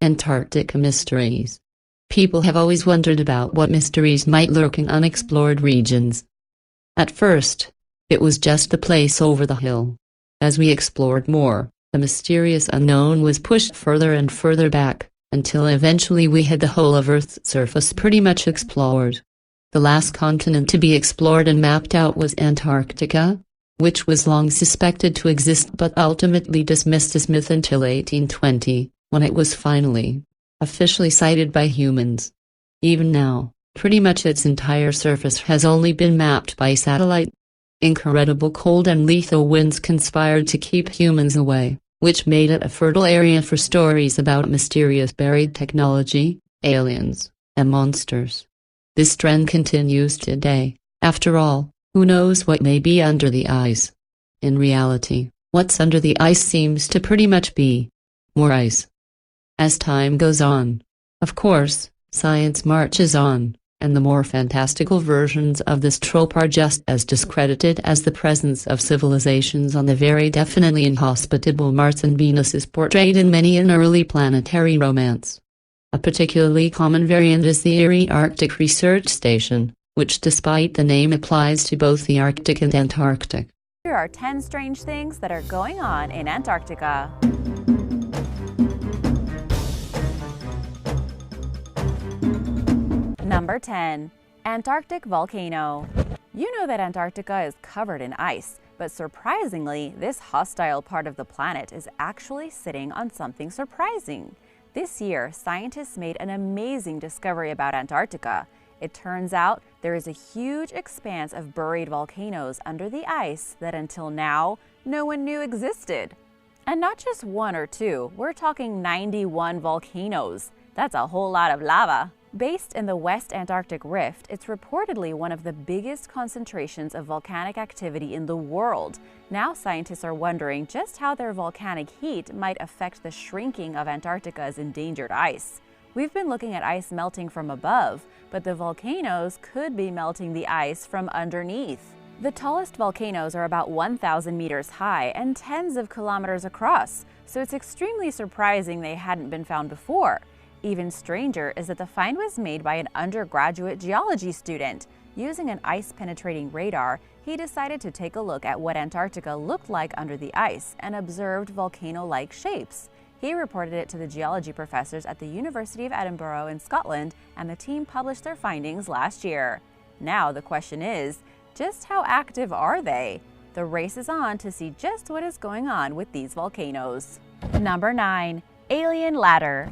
Antarctica mysteries. People have always wondered about what mysteries might lurk in unexplored regions. At first, it was just the place over the hill. As we explored more, the mysterious unknown was pushed further and further back, until eventually we had the whole of Earth's surface pretty much explored. The last continent to be explored and mapped out was Antarctica, which was long suspected to exist but ultimately dismissed as myth until 1820, when it was finally, officially sighted by humans. Even now, pretty much its entire surface has only been mapped by satellite. Incredible cold and lethal winds conspired to keep humans away, which made it a fertile area for stories about mysterious buried technology, aliens, and monsters. This trend continues today. After all, who knows what may be under the ice? In reality, what's under the ice seems to pretty much be more ice. As time goes on, of course, science marches on, and the more fantastical versions of this trope are just as discredited as the presence of civilizations on the very definitely inhospitable Mars and Venus is portrayed in many an early planetary romance. A particularly common variant is the eerie Arctic Research Station, which despite the name applies to both the Arctic and Antarctic. Here are 10 strange things that are going on in Antarctica. Number 10. Antarctic volcano. You know that Antarctica is covered in ice, but surprisingly, this hostile part of the planet is actually sitting on something surprising. This year, scientists made an amazing discovery about Antarctica. It turns out there is a huge expanse of buried volcanoes under the ice that until now, no one knew existed. And not just one or two, we're talking 91 volcanoes. That's a whole lot of lava. Based in the West Antarctic Rift, it's reportedly one of the biggest concentrations of volcanic activity in the world. Now scientists are wondering just how their volcanic heat might affect the shrinking of Antarctica's endangered ice. We've been looking at ice melting from above, but the volcanoes could be melting the ice from underneath. The tallest volcanoes are about 1,000 meters high and tens of kilometers across, so it's extremely surprising they hadn't been found before. Even stranger is that the find was made by an undergraduate geology student. Using an ice-penetrating radar, he decided to take a look at what Antarctica looked like under the ice and observed volcano-like shapes. He reported it to the geology professors at the University of Edinburgh in Scotland, and the team published their findings last year. Now the question is, just how active are they? The race is on to see just what is going on with these volcanoes. Number 9. Alien ladder.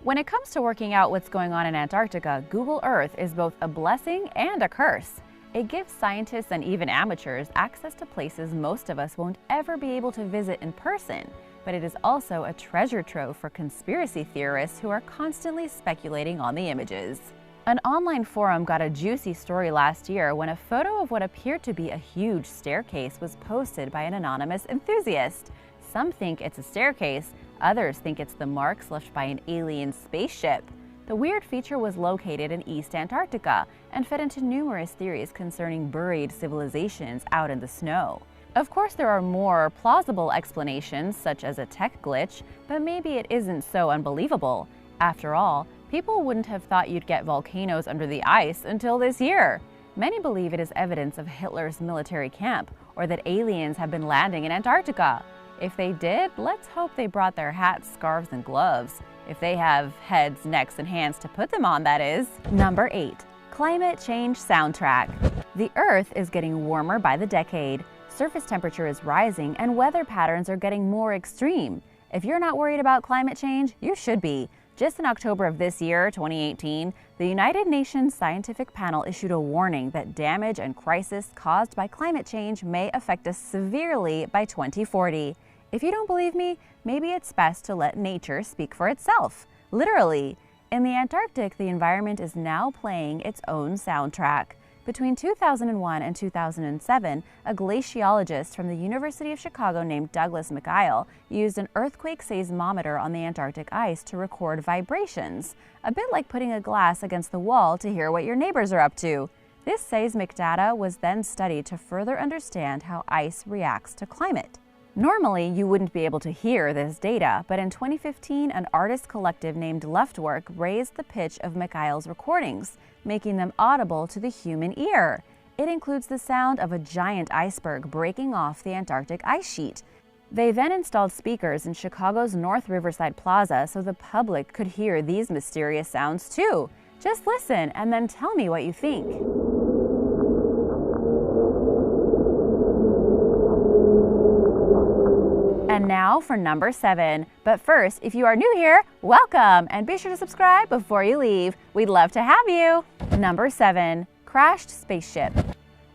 When it comes to working out what's going on in Antarctica, Google Earth is both a blessing and a curse. It gives scientists and even amateurs access to places most of us won't ever be able to visit in person, but it is also a treasure trove for conspiracy theorists who are constantly speculating on the images. An online forum got a juicy story last year when a photo of what appeared to be a huge staircase was posted by an anonymous enthusiast. Some think it's a staircase, others think it's the marks left by an alien spaceship. The weird feature was located in East Antarctica and fed into numerous theories concerning buried civilizations out in the snow. Of course, there are more plausible explanations, such as a tech glitch, but maybe it isn't so unbelievable. After all, people wouldn't have thought you'd get volcanoes under the ice until this year. Many believe it is evidence of Hitler's military camp, or that aliens have been landing in Antarctica. If they did, let's hope they brought their hats, scarves, and gloves. If they have heads, necks, and hands to put them on, that is. Number 8. Climate change soundtrack. The Earth is getting warmer by the decade. Surface temperature is rising, and weather patterns are getting more extreme. If you're not worried about climate change, you should be. Just in October of this year, 2018, the United Nations Scientific Panel issued a warning that damage and crisis caused by climate change may affect us severely by 2040. If you don't believe me, maybe it's best to let nature speak for itself. Literally. In the Antarctic, the environment is now playing its own soundtrack. Between 2001 and 2007, a glaciologist from the University of Chicago named Douglas McIsle used an earthquake seismometer on the Antarctic ice to record vibrations, a bit like putting a glass against the wall to hear what your neighbors are up to. This seismic data was then studied to further understand how ice reacts to climate. Normally, you wouldn't be able to hear this data, but in 2015, an artist collective named Luftwerk raised the pitch of Mikhail's recordings, making them audible to the human ear. It includes the sound of a giant iceberg breaking off the Antarctic ice sheet. They then installed speakers in Chicago's North Riverside Plaza so the public could hear these mysterious sounds too. Just listen and then tell me what you think. And now for number 7. But first, if you are new here, welcome, and be sure to subscribe before you leave. We'd love to have you. Number 7. Crashed spaceship.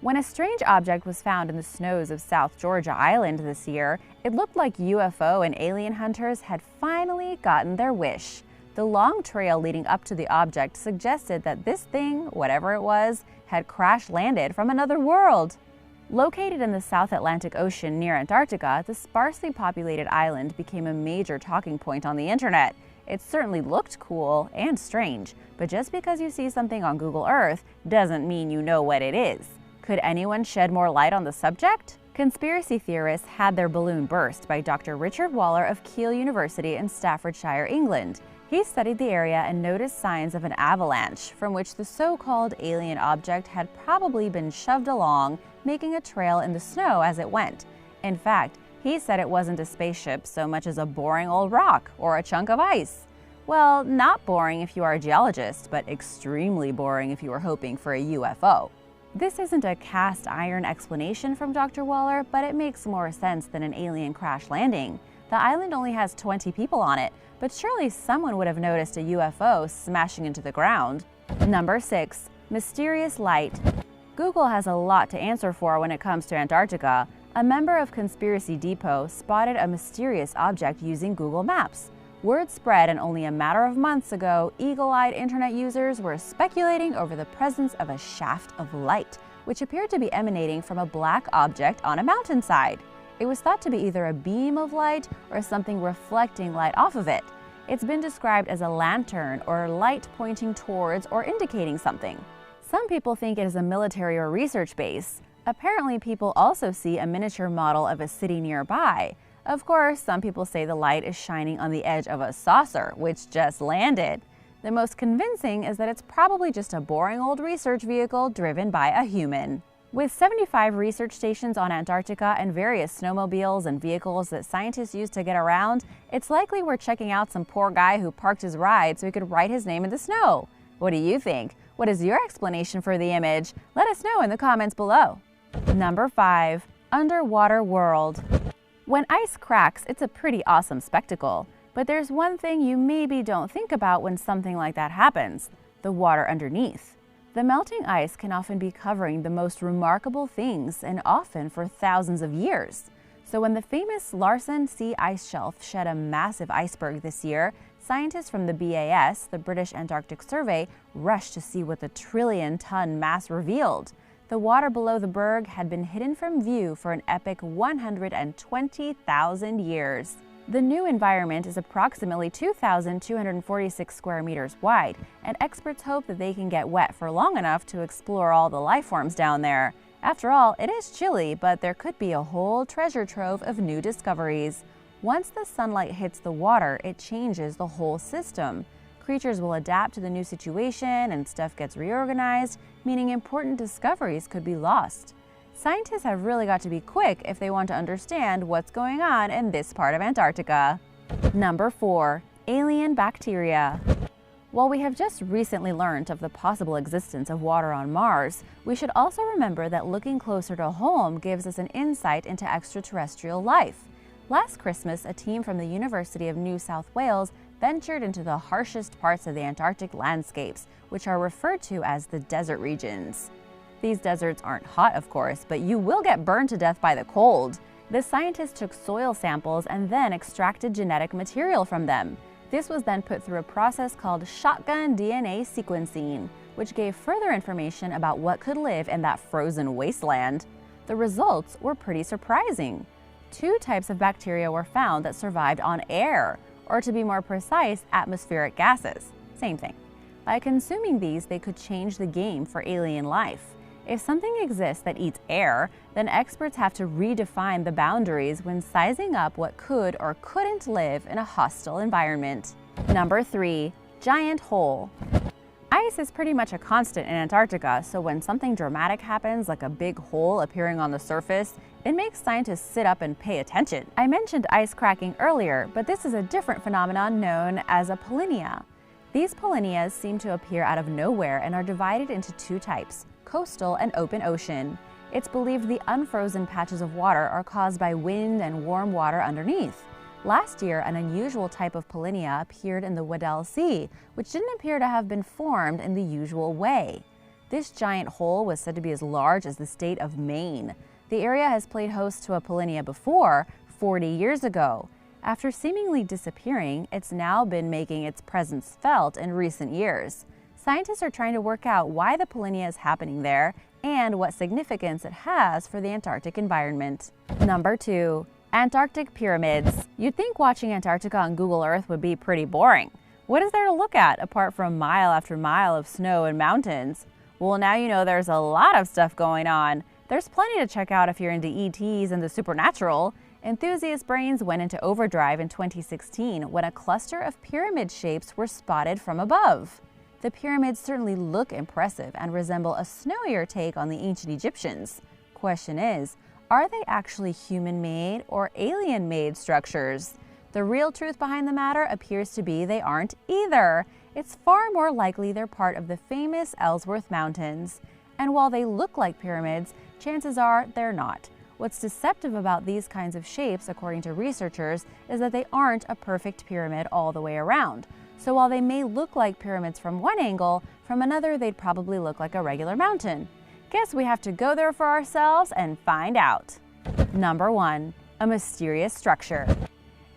When a strange object was found in the snows of South Georgia Island this year, it looked like UFO and alien hunters had finally gotten their wish. The long trail leading up to the object suggested that this thing, whatever it was, had crash-landed from another world. Located in the South Atlantic Ocean near Antarctica, the sparsely populated island became a major talking point on the internet. It certainly looked cool and strange, but just because you see something on Google Earth doesn't mean you know what it is. Could anyone shed more light on the subject? Conspiracy theorists had their balloon burst by Dr. Richard Waller of Keele University in Staffordshire, England. He studied the area and noticed signs of an avalanche from which the so-called alien object had probably been shoved along, making a trail in the snow as it went. In fact, he said it wasn't a spaceship so much as a boring old rock or a chunk of ice. Well, not boring if you are a geologist, but extremely boring if you are hoping for a UFO. This isn't a cast iron explanation from Dr. Waller, but it makes more sense than an alien crash landing. The island only has 20 people on it, but surely someone would have noticed a UFO smashing into the ground. Number 6. Mysterious light. Google has a lot to answer for when it comes to Antarctica. A member of Conspiracy Depot spotted a mysterious object using Google Maps. Word spread, and only a matter of months ago, eagle-eyed internet users were speculating over the presence of a shaft of light, which appeared to be emanating from a black object on a mountainside. It was thought to be either a beam of light or something reflecting light off of it. It's been described as a lantern or light pointing towards or indicating something. Some people think it is a military or research base. Apparently, people also see a miniature model of a city nearby. Of course, some people say the light is shining on the edge of a saucer, which just landed. The most convincing is that it's probably just a boring old research vehicle driven by a human. With 75 research stations on Antarctica and various snowmobiles and vehicles that scientists use to get around, it's likely we're checking out some poor guy who parked his ride so he could write his name in the snow. What do you think? What is your explanation for the image? Let us know in the comments below. Number 5. Underwater world. When ice cracks, it's a pretty awesome spectacle. But there's one thing you maybe don't think about when something like that happens: the water underneath. The melting ice can often be covering the most remarkable things, and often for thousands of years. So when the famous Larsen Sea ice shelf shed a massive iceberg this year, scientists from the BAS, the British Antarctic Survey, rushed to see what the trillion-ton mass revealed. The water below the berg had been hidden from view for an epic 120,000 years. The new environment is approximately 2,246 square meters wide, and experts hope that they can get wet for long enough to explore all the life forms down there. After all, it is chilly, but there could be a whole treasure trove of new discoveries. Once the sunlight hits the water, it changes the whole system. Creatures will adapt to the new situation and stuff gets reorganized, meaning important discoveries could be lost. Scientists have really got to be quick if they want to understand what's going on in this part of Antarctica. Number 4. Alien bacteria. While we have just recently learned of the possible existence of water on Mars, we should also remember that looking closer to home gives us an insight into extraterrestrial life. Last Christmas, a team from the University of New South Wales ventured into the harshest parts of the Antarctic landscapes, which are referred to as the desert regions. These deserts aren't hot, of course, but you will get burned to death by the cold. The scientists took soil samples and then extracted genetic material from them. This was then put through a process called shotgun DNA sequencing, which gave further information about what could live in that frozen wasteland. The results were pretty surprising. 2 types of bacteria were found that survived on air, or to be more precise, atmospheric gases. Same thing. By consuming these, they could change the game for alien life. If something exists that eats air, then experts have to redefine the boundaries when sizing up what could or couldn't live in a hostile environment. Number 3. Giant hole. Ice is pretty much a constant in Antarctica, so when something dramatic happens, like a big hole appearing on the surface, it makes scientists sit up and pay attention. I mentioned ice cracking earlier, but this is a different phenomenon known as a polynya. These polynyas seem to appear out of nowhere and are divided into 2 types: coastal and open ocean. It's believed the unfrozen patches of water are caused by wind and warm water underneath. Last year, an unusual type of polynya appeared in the Weddell Sea, which didn't appear to have been formed in the usual way. This giant hole was said to be as large as the state of Maine. The area has played host to a polynya before, 40 years ago. After seemingly disappearing, it's now been making its presence felt in recent years. Scientists are trying to work out why the polynya is happening there and what significance it has for the Antarctic environment. Number 2. Antarctic pyramids. You'd think watching Antarctica on Google Earth would be pretty boring. What is there to look at apart from mile after mile of snow and mountains? Well, now you know there's a lot of stuff going on. There's plenty to check out if you're into ETs and the supernatural. Enthusiast brains went into overdrive in 2016 when a cluster of pyramid shapes were spotted from above. The pyramids certainly look impressive and resemble a snowier take on the ancient Egyptians. Question is, are they actually human-made or alien-made structures? The real truth behind the matter appears to be they aren't either. It's far more likely they're part of the famous Ellsworth Mountains. And while they look like pyramids, chances are they're not. What's deceptive about these kinds of shapes, according to researchers, is that they aren't a perfect pyramid all the way around. So while they may look like pyramids from one angle, from another they'd probably look like a regular mountain. Guess we have to go there for ourselves and find out. Number 1. A mysterious structure.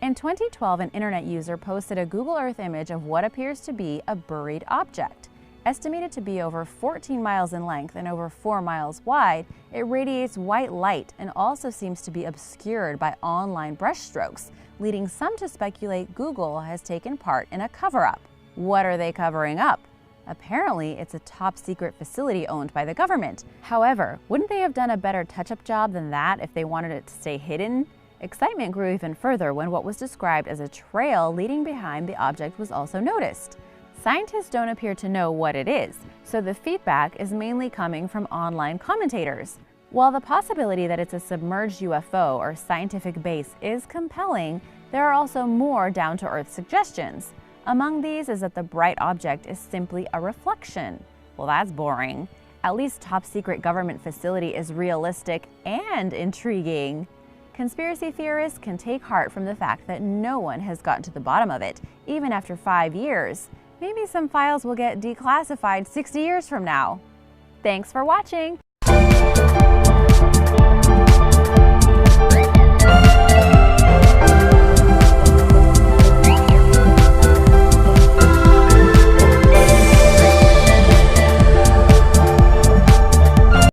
In 2012, an internet user posted a Google Earth image of what appears to be a buried object. Estimated to be over 14 miles in length and over 4 miles wide, it radiates white light and also seems to be obscured by online brushstrokes, leading some to speculate Google has taken part in a cover-up. What are they covering up? Apparently, it's a top-secret facility owned by the government. However, wouldn't they have done a better touch-up job than that if they wanted it to stay hidden? Excitement grew even further when what was described as a trail leading behind the object was also noticed. Scientists don't appear to know what it is, so the feedback is mainly coming from online commentators. While the possibility that it's a submerged UFO or scientific base is compelling, there are also more down-to-earth suggestions. Among these is that the bright object is simply a reflection. Well, that's boring. At least top-secret government facility is realistic and intriguing. Conspiracy theorists can take heart from the fact that no one has gotten to the bottom of it, even after 5 years. Maybe some files will get declassified 60 years from now. Thanks for watching!